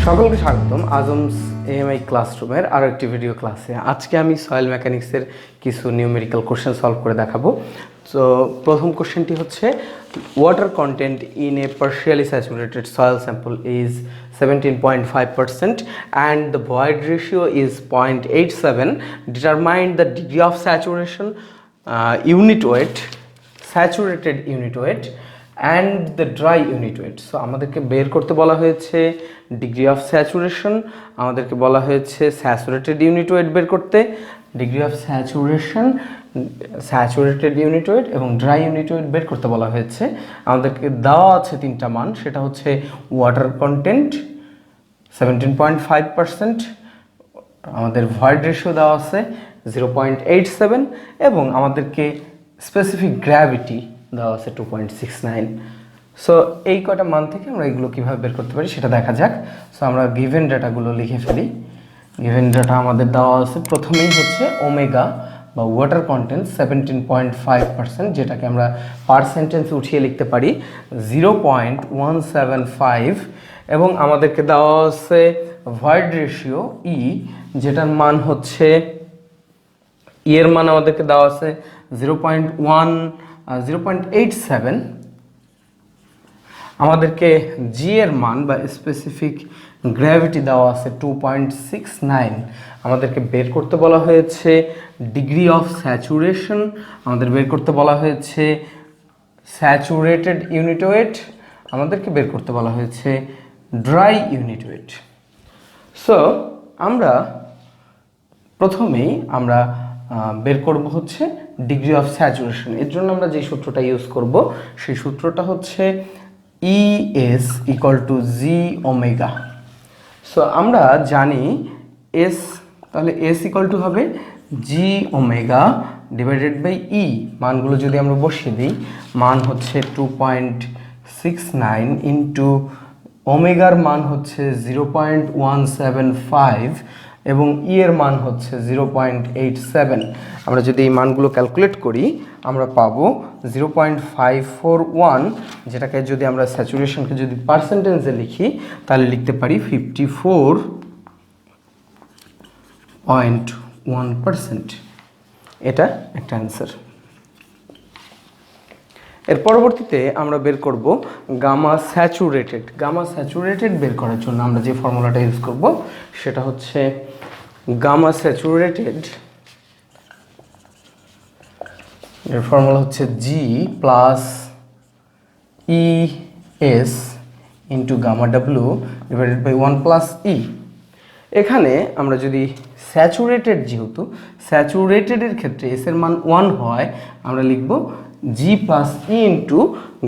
সকলকে স্বাগতম আজমস এএমআই ক্লাসরুমের আরও একটি ভিডিও ক্লাসে। আজকে আমি সয়েল মেকানিক্সের কিছু নিউমেরিক্যাল কোশ্চেন সলভ করে দেখাবো। তো প্রথম কোশ্চেনটি হচ্ছে water contained in a partially saturated soil sample is 17.5% and the void ratio is 0.87. Determine the degree of saturation, unit weight, saturated unit weight and the dry unit weight. So আমাদেরকে বের করতে বলা হয়েছে ডিগ্রি অফ স্যাচুরেশন, আমাদেরকে বলা হয়েছে saturated unit wait বের করতে, degree of saturation, saturated unit wait এবং ড্রাই ইউনিট ওয়েট বের করতে বলা হয়েছে। আমাদেরকে দেওয়া আছে তিনটা মান, সেটা হচ্ছে ওয়াটার কন্টেন্ট 17.5%, আমাদের ভয়েড রেশিও দেওয়া আছে 0.87 এবং আমাদেরকে স্পেসিফিক গ্র্যাভিটি দেওয়া আছে 2.69। সো এই কয়টা মান থেকে আমরা এগুলো কীভাবে বের করতে পারি সেটা দেখা যাক। সো আমরা গিভেন ডাটাগুলো লিখে ফেলি। গিভেন ডাটা আমাদের দেওয়া আছে, প্রথমেই হচ্ছে ওমেগা বা ওয়াটার কন্টেন্ট 17.5%, যেটাকে আমরা পার্সেন্টেন্স উঠিয়ে লিখতে পারি 0.175 এবং আমাদেরকে দেওয়া আছে ভয়েড রেশিও ই, যেটার মান হচ্ছে এর মান আমাদেরকে দেওয়া আছে 0.87। আমাদেরকে জি এর মান বা স্পেসিফিক গ্র্যাভিটি দেওয়া আছে 2.69। আমাদেরকে বের করতে বলা হয়েছে ডিগ্রি অফ স্যাচুরেশন, আমাদের বের করতে বলা হয়েছে স্যাচুরেটেড ইউনিট ওয়েট, আমাদেরকে বের করতে বলা হয়েছে ড্রাই ইউনিট ওয়েট। সো আমরা প্রথমেই আমরা বের করব হচ্ছে ডিগ্রি অফ স্যাচুরেশন। এর জন্য আমরা যে সূত্রটা ইউজ করব সেই সূত্রটা হচ্ছে ES equal to G omega. So আমরা জানি এস, তাহলে এস ইকুয়াল টু হবে জি ওমেগা ডিভাইডেড বাই ই। মানগুলো যদি আমরা বসিয়ে দিই, মান হচ্ছে 2.69 ইন্টু ওমেগার মান হচ্ছে 0.175 এবং ই এর মান হচ্ছে 0.87। আমরা যদি এই মানগুলো ক্যালকুলেট করি আমরা পাবো 0.541, যেটাকে যদি আমরা স্যাচুরেশনকে যদি পার্সেন্টেজে লিখি তাহলে লিখতে পারি 54.1%। এটা একটা অ্যান্সার। এর পরবর্তীতে আমরা বের করব গামা স্যাচুরেটেড। গামা স্যাচুরেটেড বের করার জন্য আমরা যে ফর্মুলাটা ইউজ করব সেটা হচ্ছে গামা স্যাচুরেটেড, এর ফর্মুলা হচ্ছে G plus e S into gamma ডাব্লু ডিভাইডেড বাই 1 প্লাস ই। এখানে আমরা যদি স্যাচুরেটেড, যেহেতু স্যাচুরেটেডের ক্ষেত্রে এস এর মান 1 হয়, আমরা লিখব জি plus e into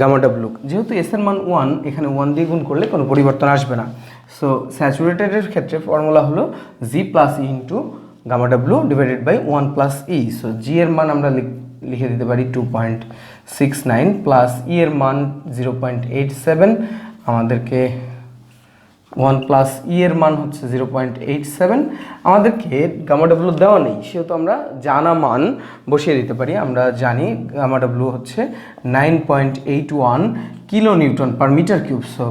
gamma W. যেহেতু এস এর মান 1, এখানে 1 দিয়ে গুণ করলে কোনো পরিবর্তন আসবে না। সো স্যাচুরেটেডের ক্ষেত্রে ফর্মুলা হলো G plus e into gamma ডাব্লু divided by 1 plus E. So G এর মান আমরা লিখে দিতে পারি 2.69 প্লাস ই এর মান 0.87, আমাদেরকে 1 প্লাস ই এর মান হচ্ছে 0.87। আমাদেরকে গামা ডাব্লু দেওয়া নেই, সেহেতু আমরা জানা মান বসিয়ে দিতে পারি। আমরা জানি গামা ডাব্লু হচ্ছে 9.81 kilo newton per metre cube. So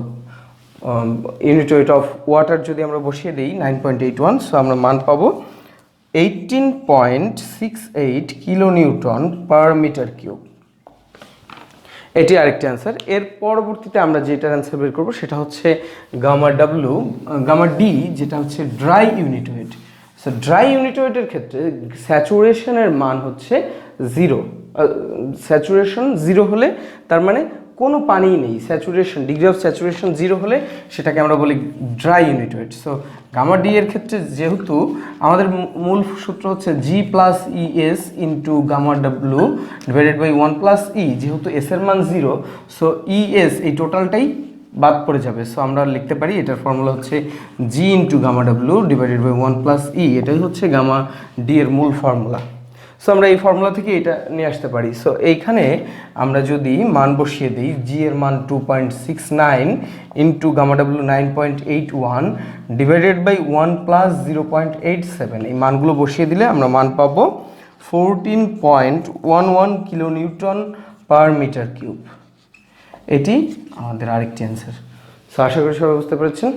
unit weight of water যদি আমরা বসিয়ে দিই 9.81, সো আমরা মান পাবো 18.68 kilo newton per metre cube. এটি আরেকটি অ্যান্সার। এর পরবর্তীতে আমরা যেটার অ্যান্সার বের করবো সেটা হচ্ছে গামা ডাব্লু, গামা ডি, যেটা হচ্ছে dry unit weight. So dry unit ওয়েটের ক্ষেত্রে স্যাচুরেশনের মান হচ্ছে 0। স্যাচুরেশন 0 হলে তার মানে কোনো পানিই নেই। স্যাচুরেশন, ডিগ্রি অফ স্যাচুরেশন 0 হলে সেটাকে আমরা বলি dry unit weight. So gamma d এর ক্ষেত্রে যেহেতু আমাদের মূল সূত্র হচ্ছে G plus e S into gamma ডাব্লু ডিভাইডেড বাই 1 প্লাস ই, যেহেতু এস এর মান 0, সো ই এস এই টোটালটাই বাদ পড়ে যাবে। সো আমরা লিখতে পারি এটার ফর্মুলা হচ্ছে জি ইন্টু গামা ডাব্লু ডিভাইডেড বাই 1 প্লাস ই। এটাই হচ্ছে গামা ডি এর মূল ফর্মুলা। সো আমরা এই ফর্মুলা থেকে এটা নিয়ে আসতে পারি। সো এইখানে আমরা যদি মান বসিয়ে দিই, জি এর মান 2.69 into gamma W 9.81 divided by 1 plus 0.87, এই মানগুলো বসিয়ে দিলে আমরা মান পাবো 14.11 kilo newton per metre cube. এটি আমাদের আরেকটি অ্যান্সার। সো আশা করি সবাই বুঝতে পেরেছেন।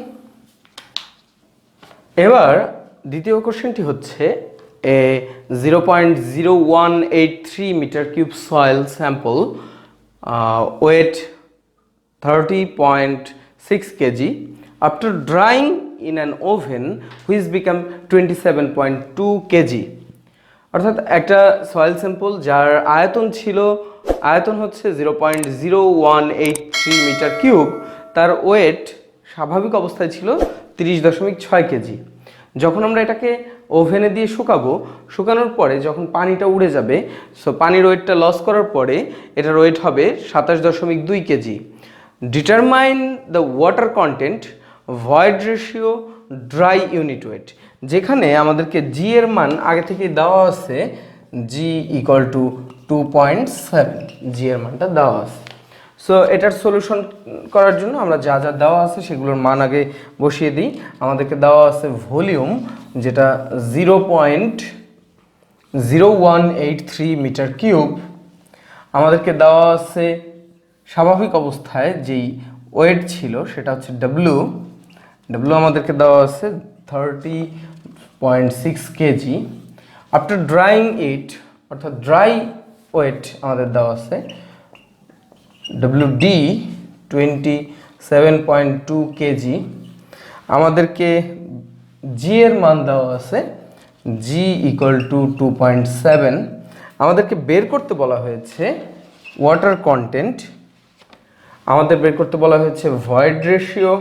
এবার দ্বিতীয় কোশ্চেনটি হচ্ছে a 0.0183 metre cube soil sample weight 30.6 kg after drying in an oven which become 27.2 kg। অর্থাৎ একটা সয়েল স্যাম্পল যার আয়তন হচ্ছে 0.0183 মিটার কিউব, তার ওয়েট স্বাভাবিক অবস্থায় ছিল 30.6 কেজি। যখন আমরা এটাকে ওভেনে দিয়ে শুকানোর পরে যখন পানিটা উড়ে যাবে, সো পানির ওয়েটটা লস করার পরে এটার ওয়েট হবে 27.2 KG. Determine the water content, void ratio, dry unit wait. যেখানে আমাদেরকে জি এর মান আগে থেকে দেওয়া আছে, জি ইকুয়াল টু 2.7, জি এর মানটা দেওয়া আছে। সো এটার সলিউশন করার জন্য আমরা যা যা দেওয়া আছে সেগুলোর মান আগে বসিয়ে দিই। আমাদেরকে দেওয়া আছে ভলিউম, যেটা 0.0183 মিটার কিউব। আমাদেরকে দেওয়া আছে স্বাভাবিক অবস্থায় যেই ওয়েট ছিল সেটা হচ্ছে ডাব্লু আমাদেরকে দেওয়া আছে 30.6 কেজি। আফটার ড্রাইং ইট, অর্থাৎ ড্রাই ওয়েট আমাদের দেওয়া আছে WD 27.2 কেজি। আমাদেরকে জি এর মান দেওয়া আছে জি ইকুয়াল টু 2.7। আমাদেরকে বের করতে বলা হয়েছে ওয়াটার কন্টেন্ট, আমাদের বের করতে বলা হয়েছে ভয়েড রেশিও,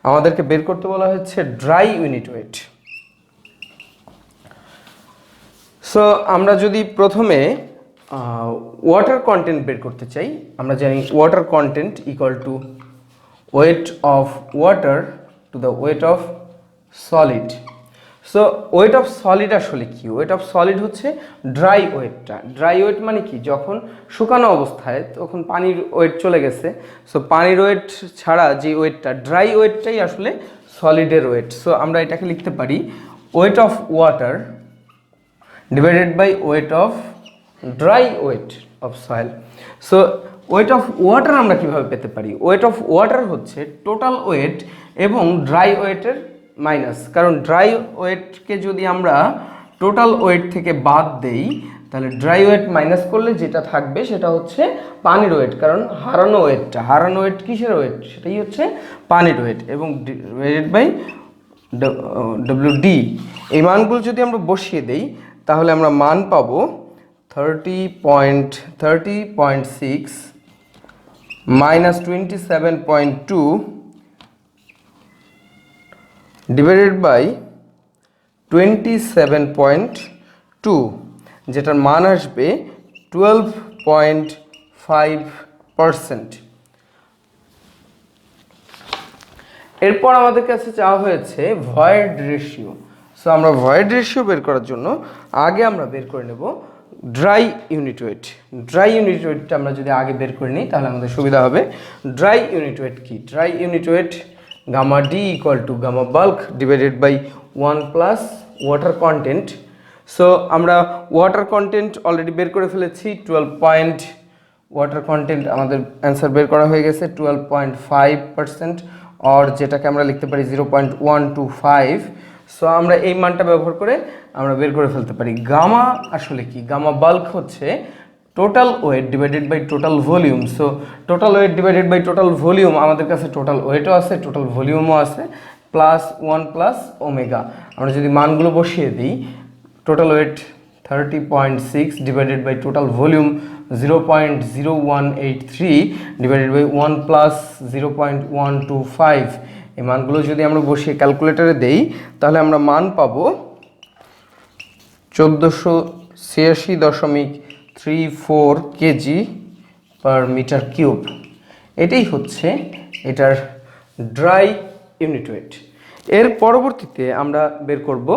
আমাদেরকে বের করতে বলা হয়েছে ড্রাই ইউনিট ওয়েট। সো আমরা যদি প্রথমে ওয়াটার কন্টেন্ট বের করতে চাই, আমরা জানি water content equal to wait of water to the weight of solid. So weight of solid আসলে কি? ওয়েট অফ সলিড হচ্ছে ড্রাই ওয়েটটা। ড্রাই ওয়েট মানে কি? যখন শুকানো অবস্থায় তখন পানির ওয়েট চলে গেছে, সো পানির ওয়েট ছাড়া যে ওয়েটটা, ড্রাই ওয়েটটাই আসলে সলিডের ওয়েট। সো আমরা এটাকে লিখতে পারি weight of water divided by weight of dry weight of soil. So weight of water আমরা কিভাবে পেতে পারি? ওয়েট অফ ওয়াটার হচ্ছে টোটাল ওয়েট এবং ড্রাই ওয়েটের মাইনাস, কারণ ড্রাই ওয়েটকে যদি আমরা টোটাল ওয়েট থেকে বাদ দেই তাহলে ড্রাই ওয়েট মাইনাস করলে যেটা থাকবে সেটা হচ্ছে পানির ওয়েট, কারণ হারানো ওয়েট কিসের ওয়েট? সেটাই হচ্ছে পানির ওয়েট, এবং ডিভাইডেড বাই WD। এই মানগুলো যদি আমরা বসিয়ে দেই তাহলে আমরা মান পাবো 30.6 মাইনাস 27.2 ডিভাইডেড বাই 27.2, যেটার মান আসবে 12.5%। এরপর আমাদের কাছে চাওয়া হয়েছে ভয়েড রেশিও। সো আমরা ভয়েড রেশিও বের করার জন্য আগে আমরা বের করে নেব dry unit wait. Dry unit ওয়েটটা আমরা যদি আগে বের করে নিই তাহলে আমাদের সুবিধা হবে। ড্রাই ইউনিট ওয়েট কি? Dry unit weight gamma D equal to gamma bulk divided by 1 plus water content. So আমরা ওয়াটার কন্টেন্ট অলরেডি বের করে ফেলেছি, 12 ওয়াটার কন্টেন্ট আমাদের অ্যান্সার বের করা হয়ে গেছে 12.5%, আর যেটাকে আমরা লিখতে পারি 0.125। সো আমরা এই মানটা ব্যবহার করে আমরা বের করে ফেলতে পারি গামা আসলে কি। গামা বাল্ক হচ্ছে total weight divided by total volume. So total weight divided by total volume, আমাদের কাছে টোটাল ওয়েটও আছে, টোটাল ভলিউমও আছে, প্লাস 1 প্লাস ওমেগা। আমরা যদি মানগুলো বসিয়ে দিই, total weight 30.6 divided by total volume 0.0183 divided by 1 plus 0.125, এই মানগুলো যদি আমরা বসিয়ে ক্যালকুলেটরে দেই তাহলে আমরা মান পাবো 1486.34 কেজি পার মিটার কিউব। এটাই হচ্ছে এটার ড্রাই ইউনিট ওয়েট। এর পরবর্তীতে আমরা বের করব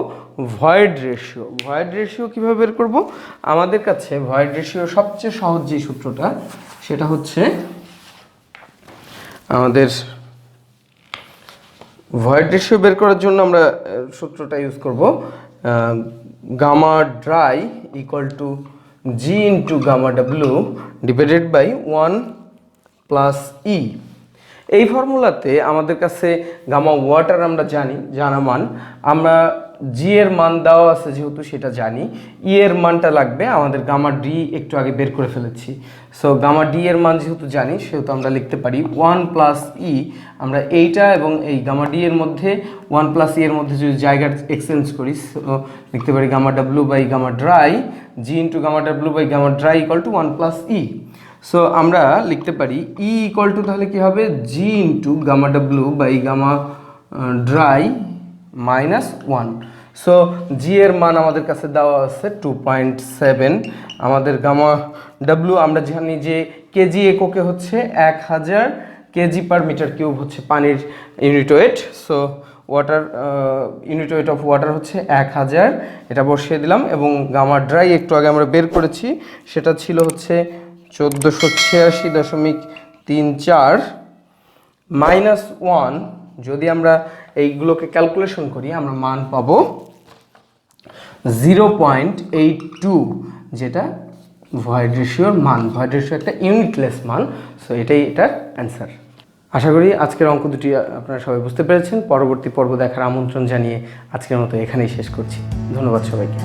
ভয়েড রেশিও। ভয়েড রেশিও কীভাবে বের করব? আমাদের কাছে ভয়েড রেশিও সবচেয়ে সহজ যে সূত্রটা সেটা হচ্ছে আমাদের ভয়েড রেশিও বের করার জন্য আমরা সূত্রটা ইউজ করব gamma dry equal to G into gamma ডাব্লু ডিভাইডেড বাই 1 প্লাস ই। এই ফর্মুলাতে আমাদের কাছে গামা ওয়াটার আমরা জানি, জানা মান, আমরা জি এর মান দেওয়া আছে যেহেতু সেটা জানি, ই এর মানটা লাগবে, আমাদের গামা ডি একটু আগে বের করে ফেলেছি। সো গামা ডি এর মান যেহেতু জানি সেহেতু আমরা লিখতে পারি 1 প্লাস ই, আমরা এইটা এবং এই গামা ডি এর মধ্যে 1 প্লাস ই এর মধ্যে যদি জায়গা এক্সচেঞ্জ করি, সো লিখতে পারি gamma W by gamma dry, G into gamma W by gamma dry equal to 1 plus E. So আমরা লিখতে পারি ই ইকুয়াল টু তাহলে কী হবে, G into gamma W by gamma dry minus 1। So G এর মান আমাদের কাছে দেওয়া আছে 2.7, আমাদের গামা ডাব্লু আমরা জানি যে কেজি এককে হচ্ছে 1000 কেজি পার মিটার কিউব হচ্ছে পানির unit weight. So water unit weight of water হচ্ছে 1000, এটা বসিয়ে দিলাম, এবং গামা ড্রাই একটু আগে আমরা বের করেছি সেটা ছিল হচ্ছে 1486.34 মাইনাস 1। যদি আমরা এইগুলোকে ক্যালকুলেশন করি আমরা মান পাবো 0.82, যেটা ভয়েড রেশিওর মান। ভয়েড রেশিও একটা ইউনিটলেস মান। সো এটাই এটার অ্যান্সার। আশা করি আজকের অঙ্ক দুটি আপনারা সবাই বুঝতে পেরেছেন। পরবর্তী পর্ব দেখার আমন্ত্রণ জানিয়ে আজকের মতো এখানেই শেষ করছি। ধন্যবাদ সবাইকে।